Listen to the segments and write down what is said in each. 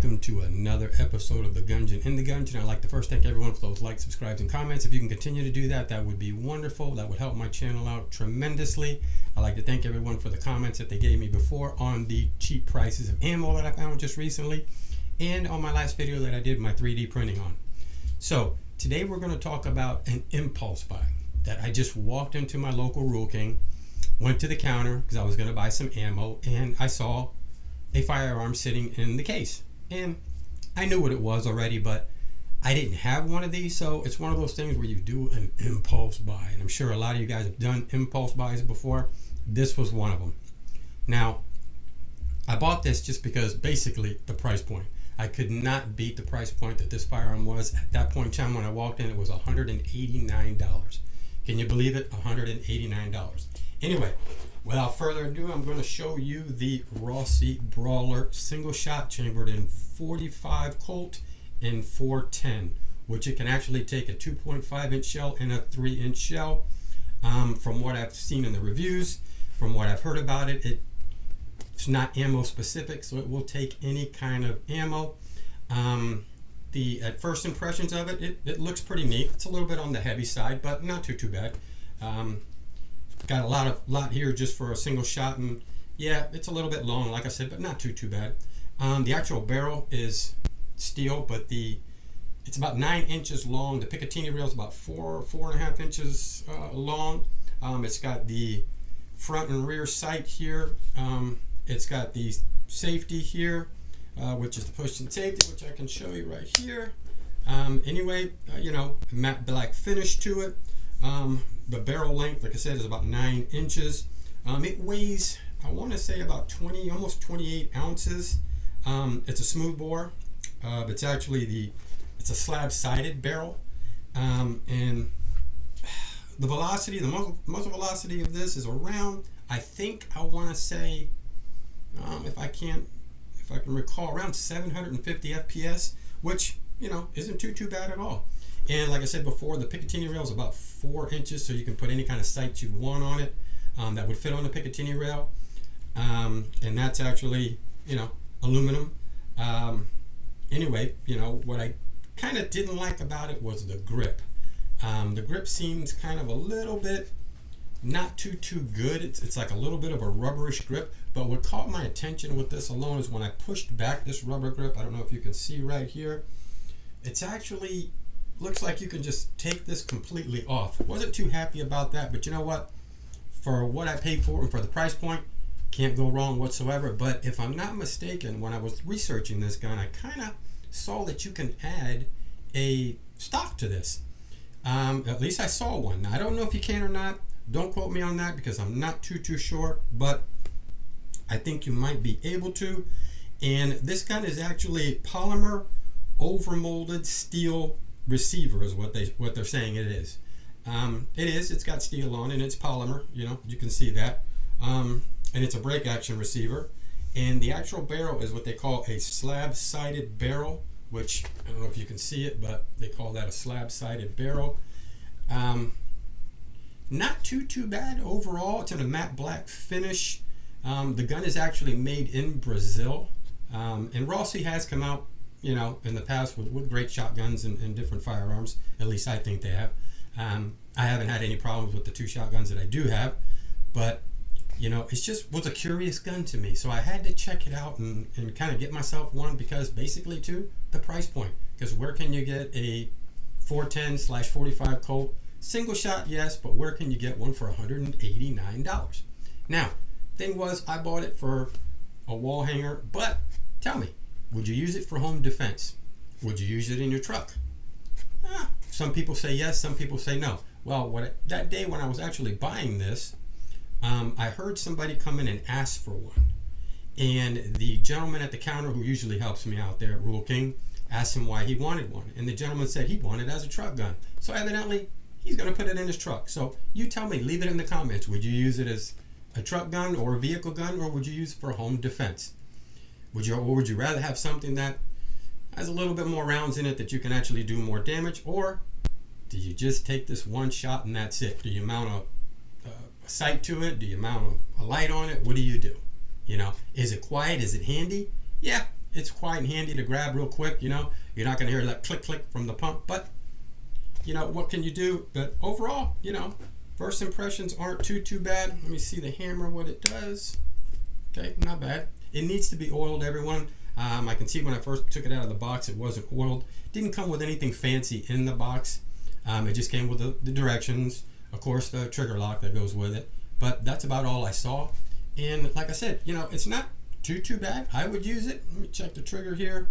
welcome to another episode of The Gungeon. In The Gungeon, I'd like to first thank everyone for those likes, subscribes, and comments. If you can continue to do that, that would be wonderful. That would help my channel out tremendously. I'd like to thank everyone for the comments that they gave me before on the cheap prices of ammo that I found just recently, and on my last video that I did my 3D printing on. So today we're going to talk about an impulse buy that I just walked into my local Rural King, went to the counter because I was going to buy some ammo, and I saw a firearm sitting in the case, and I knew what it was already, but I didn't have one of these. So it's one of those things where you do an impulse buy, and I'm sure a lot of you guys have done impulse buys before. This was one of them. Now, I bought this just because basically the price point. I could not beat the price point that this firearm was at that point in time. When I walked in, it was $189. Can you believe it? $189. Anyway, without further ado, I'm going to show you the Rossi Brawler single shot chambered in 45 Colt and 410, which it can actually take a 2.5 inch shell and a 3 inch shell. From what I've seen in the reviews, from what I've heard about it, it's not ammo specific, so it will take any kind of ammo. At first impressions of it, it looks pretty neat. It's a little bit on the heavy side, but not too bad. Got a lot here just for a single shot, and yeah, it's a little bit long, like I said, but not too bad. The actual barrel is steel, but it's about 9 inches long. The Picatinny rail is about 4.5 inches long. It's got the front and rear sight here. It's got the safety here, which is the push and safety, which I can show you right here. Anyway, matte black finish to it. The barrel length, like I said, is about 9 inches. It weighs, I want to say, about almost 28 ounces. It's a smooth bore. It's actually it's a slab-sided barrel. And the velocity, the muzzle velocity of this is around, I think I want to say, if I can recall, around 750 FPS, which, isn't too bad at all. And like I said before, the Picatinny rail is about 4 inches, so you can put any kind of sight you want on it that would fit on the Picatinny rail. And that's actually, aluminum. Anyway, what I kind of didn't like about it was the grip. The grip seems kind of a little bit not too good. It's like a little bit of a rubberish grip. But what caught my attention with this alone is when I pushed back this rubber grip. I don't know if you can see right here. It's actually looks like you can just take this completely off. Wasn't too happy about that, but you know what? For what I paid for and for the price point, can't go wrong whatsoever. But if I'm not mistaken, when I was researching this gun, I kind of saw that you can add a stock to this. At least I saw one. Now, I don't know if you can or not. Don't quote me on that because I'm not too sure, but I think you might be able to. And this gun is actually polymer overmolded steel receiver is what they're saying it is. It's got steel on it, and it's polymer, you can see that. And it's a break action receiver. And the actual barrel is what they call a slab-sided barrel, which I don't know if you can see it, but they call that a slab-sided barrel. Not too bad overall. It's in a matte black finish. The gun is actually made in Brazil. And Rossi has come out in the past with great shotguns and different firearms. At least I think they have. I haven't had any problems with the 2 shotguns that I do have, but it's just was a curious gun to me, so I had to check it out and kind of get myself one, because basically too, the price point. Because where can you get a 410/45 Colt single shot? Yes, but where can you get one for $189? Now, thing was, I bought it for a wall hanger, but tell me, would you use it for home defense? Would you use it in your truck? Some people say yes, some people say no. Well, that day when I was actually buying this, I heard somebody come in and ask for one. And the gentleman at the counter, who usually helps me out there at Rural King, asked him why he wanted one. And the gentleman said he wanted it as a truck gun. So evidently, he's going to put it in his truck. So you tell me, leave it in the comments. Would you use it as a truck gun or a vehicle gun, or would you use it for home defense? Would you rather have something that has a little bit more rounds in it that you can actually do more damage, or do you just take this one shot and that's it? Do you mount a sight to it? Do you mount a light on it? What do you do? Is it quiet? Is it handy? Yeah, it's quite handy to grab real quick. You know, you're not going to hear that click click from the pump, but you know, what can you do? But overall, you know, first impressions aren't too bad. Let me see the hammer, what it does. Okay, not bad. It needs to be oiled, everyone. I can see when I first took it out of the box, it wasn't oiled. Didn't come with anything fancy in the box. It just came with the directions, of course, the trigger lock that goes with it. But that's about all I saw. And like I said, you know, it's not too bad. I would use it. Let me check the trigger here.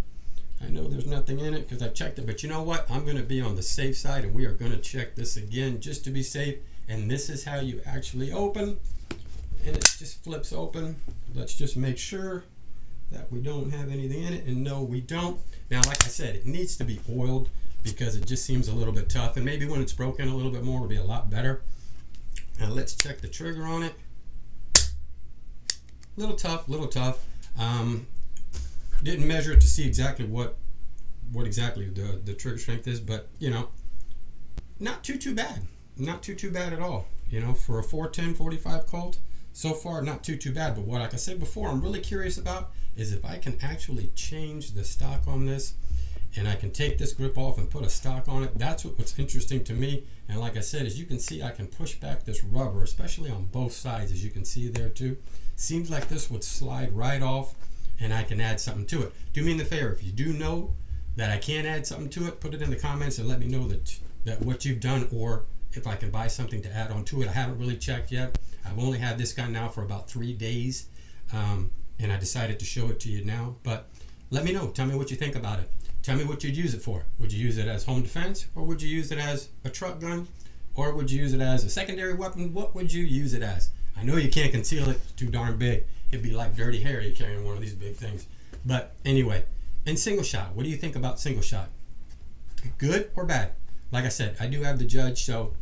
I know there's nothing in it because I checked it, but you know what? I'm going to be on the safe side, and we are going to check this again just to be safe. And this is how you actually open, and it just flips open. Let's just make sure that we don't have anything in it, and no, we don't. Now, like I said, it needs to be oiled because it just seems a little bit tough, and maybe when it's broken a little bit more, it'll be a lot better. Now, let's check the trigger on it. Little tough. Didn't measure it to see exactly what exactly the trigger strength is, but you know, not too bad. Not too bad at all. You know, for a 410 45 Colt, so far not too bad. But what, like I said before, I'm really curious about is if I can actually change the stock on this, and I can take this grip off and put a stock on it. That's what's interesting to me. And like I said, as you can see, I can push back this rubber, especially on both sides, as you can see there too. Seems like this would slide right off, and I can add something to it. Do me the favor, if you do know that I can add something to it, put it in the comments and let me know that what you've done, or if I can buy something to add on to it. I haven't really checked yet. I've only had this gun now for about 3 days, and I decided to show it to you now. But let me know. Tell me what you think about it. Tell me what you'd use it for. Would you use it as home defense, or would you use it as a truck gun, or would you use it as a secondary weapon? What would you use it as? I know you can't conceal it. It's too darn big. It'd be like Dirty Harry carrying one of these big things. But anyway, and single shot. What do you think about single shot? Good or bad? Like I said, I do have the judge, so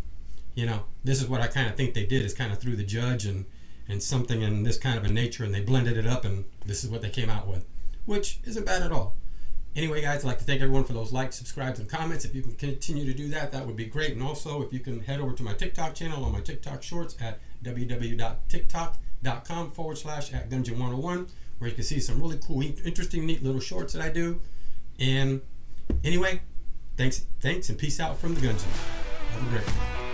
you know, this is what I kind of think they did, is kind of through the judge and something in this kind of a nature, and they blended it up, and this is what they came out with, which isn't bad at all. Anyway, guys, I'd like to thank everyone for those likes, subscribes, and comments. If you can continue to do that, that would be great. And also, if you can head over to my TikTok channel on my TikTok shorts at www.tiktok.com/@Gungeon101, where you can see some really cool, interesting, neat little shorts that I do. And anyway, thanks, and peace out from the Gungeon. Have a great one.